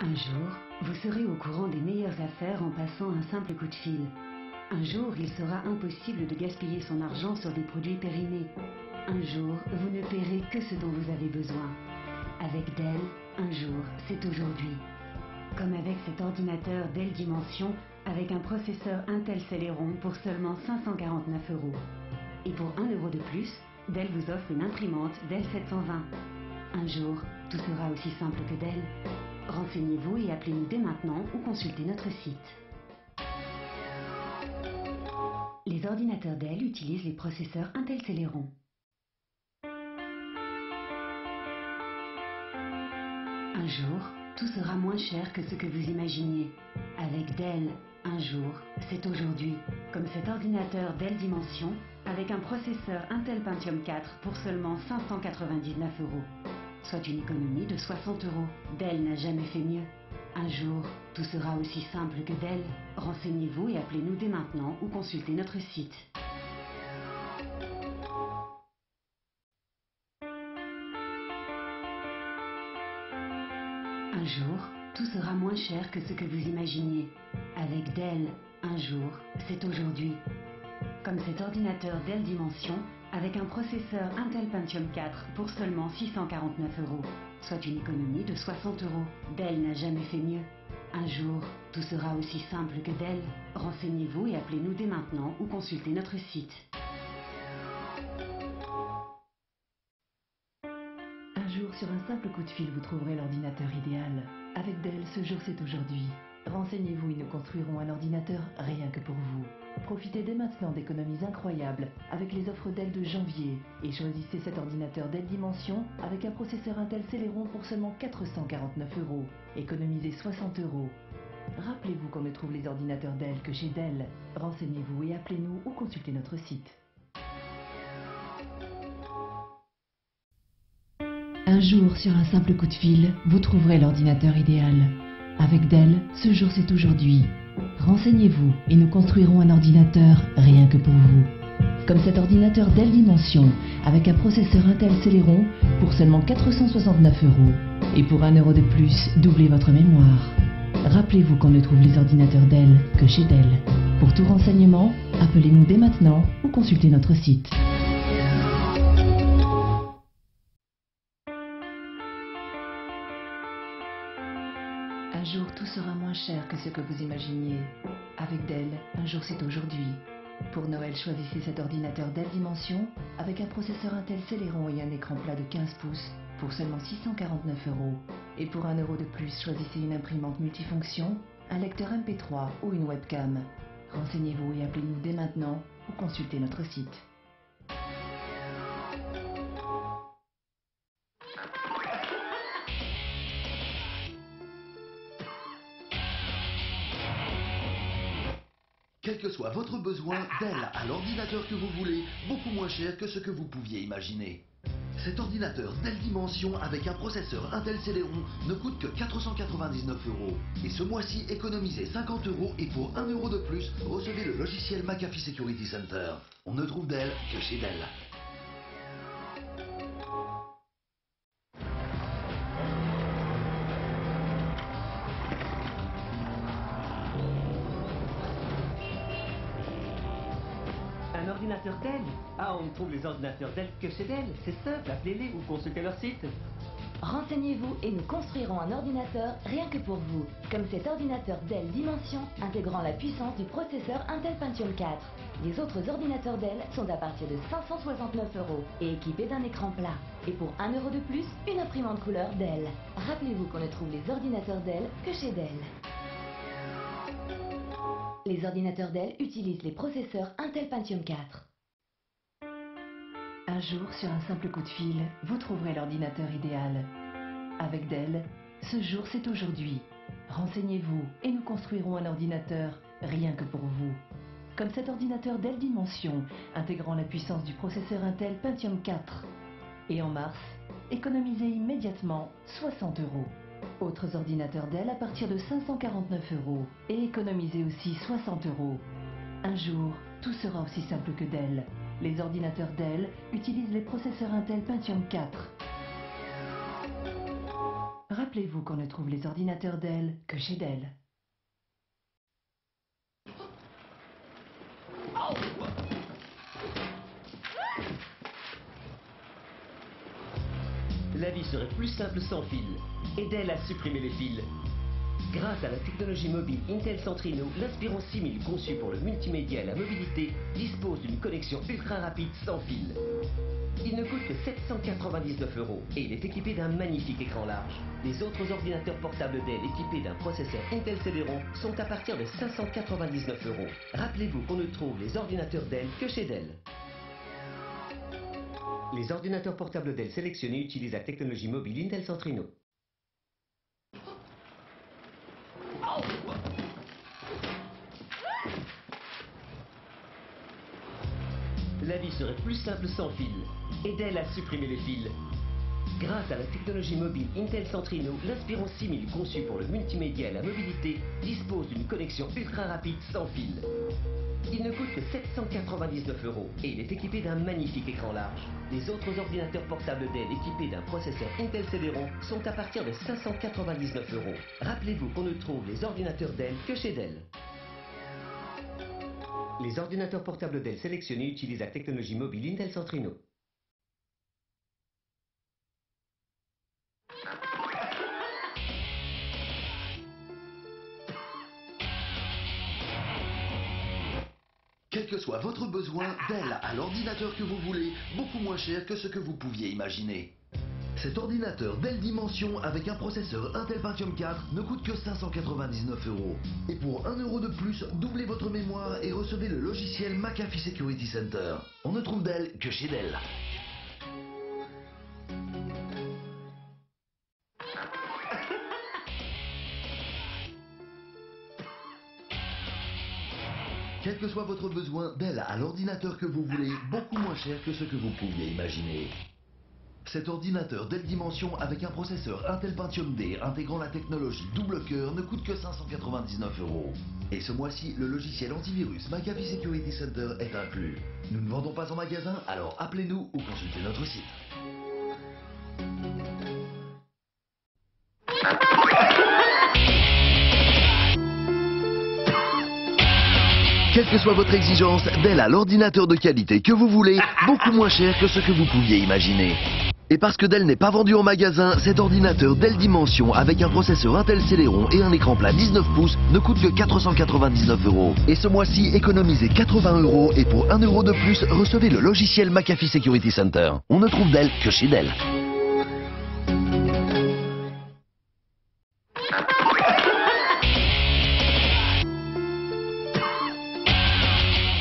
Un jour, vous serez au courant des meilleures affaires en passant un simple coup de fil. Un jour, il sera impossible de gaspiller son argent sur des produits périmés. Un jour, vous ne paierez que ce dont vous avez besoin. Avec Dell, un jour, c'est aujourd'hui. Comme avec cet ordinateur Dell Dimension avec un processeur Intel Celeron pour seulement 549 €. Et pour 1 € de plus, Dell vous offre une imprimante Dell 720. Un jour, tout sera aussi simple que Dell. Renseignez-vous et appelez-nous dès maintenant ou consultez notre site. Les ordinateurs Dell utilisent les processeurs Intel Celeron. Un jour, tout sera moins cher que ce que vous imaginiez. Avec Dell, un jour, c'est aujourd'hui. Comme cet ordinateur Dell Dimension avec un processeur Intel Pentium 4 pour seulement 599 €. Soit une économie de 60 €. Dell n'a jamais fait mieux. Un jour, tout sera aussi simple que Dell. Renseignez-vous et appelez-nous dès maintenant ou consultez notre site. Un jour, tout sera moins cher que ce que vous imaginiez. Avec Dell, un jour, c'est aujourd'hui. Comme cet ordinateur Dell Dimension avec un processeur Intel Pentium 4 pour seulement 649 €. Soit une économie de 60 €. Dell n'a jamais fait mieux. Un jour, tout sera aussi simple que Dell. Renseignez-vous et appelez-nous dès maintenant ou consultez notre site. Un jour, sur un simple coup de fil, vous trouverez l'ordinateur idéal. Avec Dell, ce jour c'est aujourd'hui. Renseignez-vous et nous construirons un ordinateur rien que pour vous. Profitez dès maintenant d'économies incroyables avec les offres Dell de janvier et choisissez cet ordinateur Dell Dimension avec un processeur Intel Celeron pour seulement 449 €. Économisez 60 €. Rappelez-vous qu'on ne trouve les ordinateurs Dell que chez Dell. Renseignez-vous et appelez-nous ou consultez notre site. Un jour, sur un simple coup de fil, vous trouverez l'ordinateur idéal. Avec Dell, ce jour c'est aujourd'hui. Renseignez-vous et nous construirons un ordinateur rien que pour vous. Comme cet ordinateur Dell Dimension avec un processeur Intel Celeron pour seulement 469 €. Et pour 1 € de plus, doublez votre mémoire. Rappelez-vous qu'on ne trouve les ordinateurs Dell que chez Dell. Pour tout renseignement, appelez-nous dès maintenant ou consultez notre site. Un jour, tout sera moins cher que ce que vous imaginiez. Avec Dell, un jour c'est aujourd'hui. Pour Noël, choisissez cet ordinateur Dell Dimension avec un processeur Intel Celeron et un écran plat de 15 pouces pour seulement 649 €. Et pour 1 € de plus, choisissez une imprimante multifonction, un lecteur MP3 ou une webcam. Renseignez-vous et appelez-nous dès maintenant ou consultez notre site. Quel que soit votre besoin, Dell a l'ordinateur que vous voulez, beaucoup moins cher que ce que vous pouviez imaginer. Cet ordinateur Dell Dimension avec un processeur Intel Celeron ne coûte que 499 €. Et ce mois-ci, économisez 50 € et pour 1 € de plus, recevez le logiciel McAfee Security Center. On ne trouve Dell que chez Dell. Un ordinateur Dell? Ah, on ne trouve les ordinateurs Dell que chez Dell. C'est simple, appelez-les ou consultez leur site. Renseignez-vous et nous construirons un ordinateur rien que pour vous, comme cet ordinateur Dell Dimension intégrant la puissance du processeur Intel Pentium 4. Les autres ordinateurs Dell sont à partir de 569 € et équipés d'un écran plat. Et pour 1 € de plus, une imprimante couleur Dell. Rappelez-vous qu'on ne trouve les ordinateurs Dell que chez Dell. Les ordinateurs Dell utilisent les processeurs Intel Pentium 4. Un jour, sur un simple coup de fil, vous trouverez l'ordinateur idéal. Avec Dell, ce jour c'est aujourd'hui. Renseignez-vous et nous construirons un ordinateur rien que pour vous. Comme cet ordinateur Dell Dimension intégrant la puissance du processeur Intel Pentium 4. Et en mars, économisez immédiatement 60 €. Autres ordinateurs Dell à partir de 549 € et économisez aussi 60 €. Un jour, tout sera aussi simple que Dell. Les ordinateurs Dell utilisent les processeurs Intel Pentium 4. Rappelez-vous qu'on ne trouve les ordinateurs Dell que chez Dell. La vie serait plus simple sans fil. Et Dell a supprimé les fils. Grâce à la technologie mobile Intel Centrino, l'Inspiron 6000 conçu pour le multimédia et la mobilité dispose d'une connexion ultra rapide sans fil. Il ne coûte que 799 € et il est équipé d'un magnifique écran large. Les autres ordinateurs portables Dell équipés d'un processeur Intel Celeron sont à partir de 599 €. Rappelez-vous qu'on ne trouve les ordinateurs Dell que chez Dell. Les ordinateurs portables Dell sélectionnés utilisent la technologie mobile Intel Centrino. La vie serait plus simple sans fil. Et Dell a supprimé les fils. Grâce à la technologie mobile Intel Centrino, l'Inspiron 6000 conçu pour le multimédia et la mobilité dispose d'une connexion ultra rapide sans fil. Il ne coûte que 799 € et il est équipé d'un magnifique écran large. Les autres ordinateurs portables Dell équipés d'un processeur Intel Celeron sont à partir de 599 €. Rappelez-vous qu'on ne trouve les ordinateurs Dell que chez Dell. Les ordinateurs portables Dell sélectionnés utilisent la technologie mobile Intel Centrino. Quel que soit votre besoin, Dell a l'ordinateur que vous voulez, beaucoup moins cher que ce que vous pouviez imaginer. Cet ordinateur Dell Dimension avec un processeur Intel Pentium 4 ne coûte que 599 €. Et pour 1 € de plus, doublez votre mémoire et recevez le logiciel McAfee Security Center. On ne trouve Dell que chez Dell. Quel que soit votre besoin, Dell a l'ordinateur que vous voulez, beaucoup moins cher que ce que vous pouviez imaginer. Cet ordinateur Dell Dimension avec un processeur Intel Pentium D intégrant la technologie double cœur ne coûte que 599 €. Et ce mois-ci, le logiciel antivirus McAfee Security Center est inclus. Nous ne vendons pas en magasin, alors appelez-nous ou consultez notre site. Quelle que soit votre exigence, Dell a l'ordinateur de qualité que vous voulez, beaucoup moins cher que ce que vous pouviez imaginer. Et parce que Dell n'est pas vendu en magasin, cet ordinateur Dell Dimension avec un processeur Intel Celeron et un écran plat 19 pouces ne coûte que 499 €. Et ce mois-ci, économisez 80 € et pour 1 € de plus, recevez le logiciel McAfee Security Center. On ne trouve Dell que chez Dell.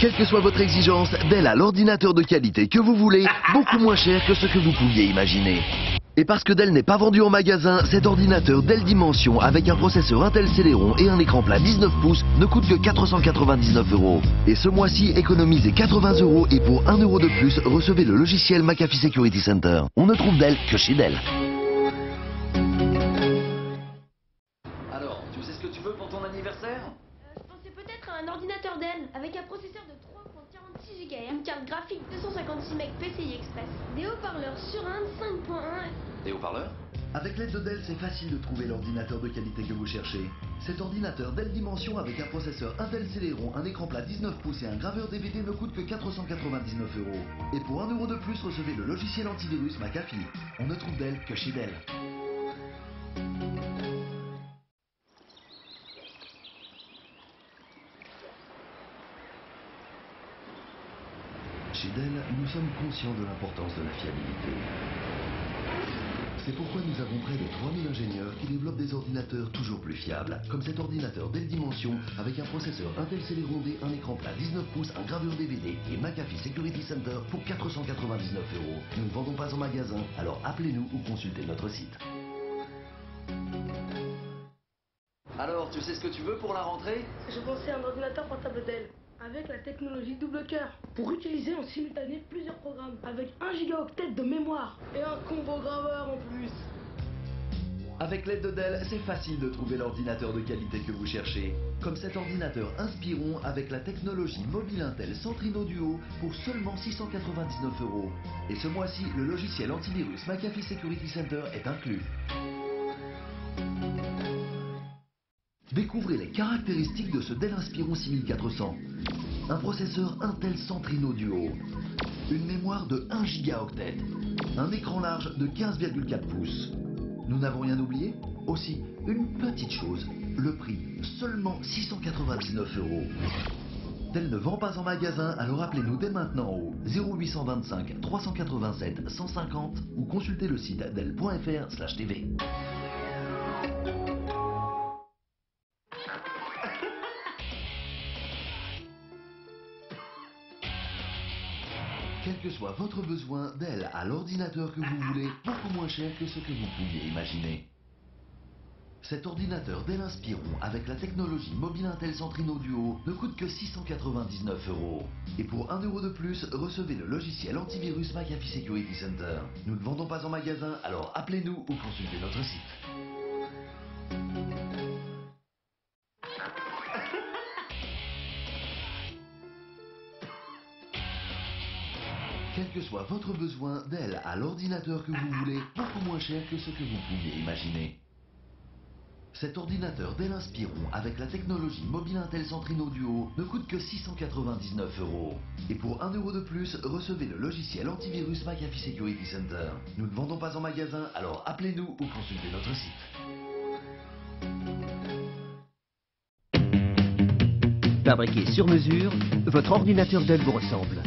Quelle que soit votre exigence, Dell a l'ordinateur de qualité que vous voulez, beaucoup moins cher que ce que vous pouviez imaginer. Et parce que Dell n'est pas vendu en magasin, cet ordinateur Dell Dimension avec un processeur Intel Celeron et un écran plat 19 pouces ne coûte que 499 €. Et ce mois-ci, économisez 80 € et pour 1 € de plus, recevez le logiciel McAfee Security Center. On ne trouve Dell que chez Dell. Alors, tu sais ce que tu veux pour ton anniversaire? Je pensais peut-être à un ordinateur Dell avec un processeur de 3.46 GHz, une carte graphique 256 MB PCI Express, des haut-parleurs Surround 5.1. Des haut-parleurs? Avec l'aide de Dell, c'est facile de trouver l'ordinateur de qualité que vous cherchez. Cet ordinateur Dell Dimension avec un processeur Intel Celeron, un écran plat 19 pouces et un graveur DVD ne coûte que 499 €. Et pour 1 € de plus, recevez le logiciel antivirus McAfee. On ne trouve Dell que chez Dell. Chez Dell, nous sommes conscients de l'importance de la fiabilité. C'est pourquoi nous avons près de 3000 ingénieurs qui développent des ordinateurs toujours plus fiables, comme cet ordinateur Dell Dimension avec un processeur Intel Celeron D, un écran plat 19 pouces, un graveur DVD et McAfee Security Center pour 499 €. Nous ne vendons pas en magasin, alors appelez-nous ou consultez notre site. Alors, tu sais ce que tu veux pour la rentrée? Je pensais à un ordinateur portable Dell avec la technologie double cœur pour utiliser en simultané plusieurs programmes avec 1 gigaoctet de mémoire et un combo graveur en plus. Avec l'aide de Dell, c'est facile de trouver l'ordinateur de qualité que vous cherchez. Comme cet ordinateur Inspiron avec la technologie mobile Intel Centrino Duo pour seulement 699 €. Et ce mois-ci, le logiciel antivirus McAfee Security Center est inclus. Découvrez les caractéristiques de ce Dell Inspiron 6400. Un processeur Intel Centrino Duo, une mémoire de 1 gigaoctet, un écran large de 15,4 pouces. Nous n'avons rien oublié? Aussi, une petite chose, le prix, seulement 699 €. Dell ne vend pas en magasin, alors appelez-nous dès maintenant au 0825 387 150 ou consultez le site dell.fr/tv. Quel que soit votre besoin, Dell a l'ordinateur que vous voulez, beaucoup moins cher que ce que vous pouviez imaginer. Cet ordinateur Dell Inspiron avec la technologie mobile Intel Centrino Duo ne coûte que 699 €. Et pour 1 € de plus, recevez le logiciel antivirus McAfee Security Center. Nous ne vendons pas en magasin, alors appelez-nous ou consultez notre site. Quel que soit votre besoin, Dell a l'ordinateur que vous voulez, beaucoup moins cher que ce que vous pouviez imaginer. Cet ordinateur Dell Inspiron avec la technologie mobile Intel Centrino Duo ne coûte que 699 €. Et pour 1 € de plus, recevez le logiciel antivirus McAfee Security Center. Nous ne vendons pas en magasin, alors appelez-nous ou consultez notre site. Fabriqué sur mesure, votre ordinateur Dell vous ressemble.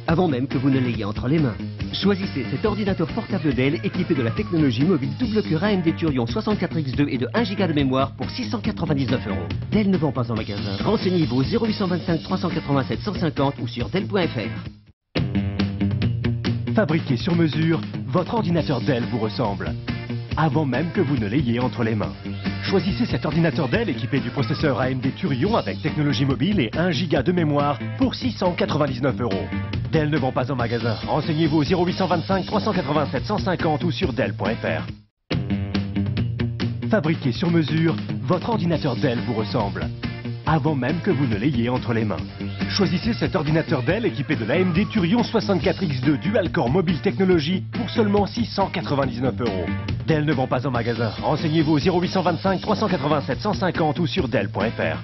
Avant même que vous ne l'ayez entre les mains. Choisissez cet ordinateur portable Dell équipé de la technologie mobile double cœur AMD Thurion 64X2 et de 1 Go de mémoire pour 699 €. Dell ne vend pas en magasin. Renseignez-vous au 0825 387 150 ou sur Dell.fr. Fabriqué sur mesure, votre ordinateur Dell vous ressemble. Avant même que vous ne l'ayez entre les mains. Choisissez cet ordinateur Dell équipé du processeur AMD Thurion avec technologie mobile et 1 Go de mémoire pour 699 €. Dell ne vend pas en magasin. Renseignez-vous au 0825 387 150 ou sur Dell.fr. Fabriqué sur mesure, votre ordinateur Dell vous ressemble. Avant même que vous ne l'ayez entre les mains. Choisissez cet ordinateur Dell équipé de l'AMD Thurion 64X2 Dual Core Mobile Technology pour seulement 699 €. Dell ne vend pas en magasin. Renseignez-vous au 0825 387 150 ou sur Dell.fr.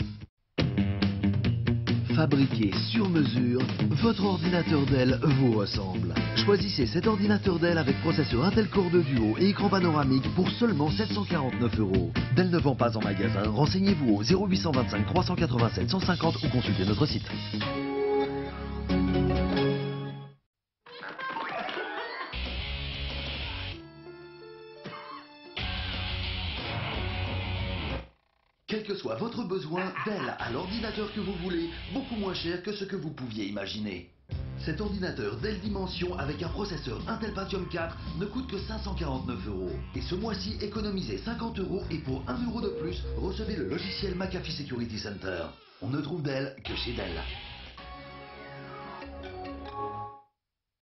Fabriqué sur mesure, votre ordinateur Dell vous ressemble. Choisissez cet ordinateur Dell avec processeur Intel Core 2 Duo et écran panoramique pour seulement 749 €. Dell ne vend pas en magasin. Renseignez-vous au 0825 387 150 ou consultez notre site. Quel que soit votre besoin, Dell a l'ordinateur que vous voulez, beaucoup moins cher que ce que vous pouviez imaginer. Cet ordinateur Dell Dimension avec un processeur Intel Pentium 4 ne coûte que 549 €. Et ce mois-ci, économisez 50 € et pour 1 € de plus, recevez le logiciel McAfee Security Center. On ne trouve Dell que chez Dell.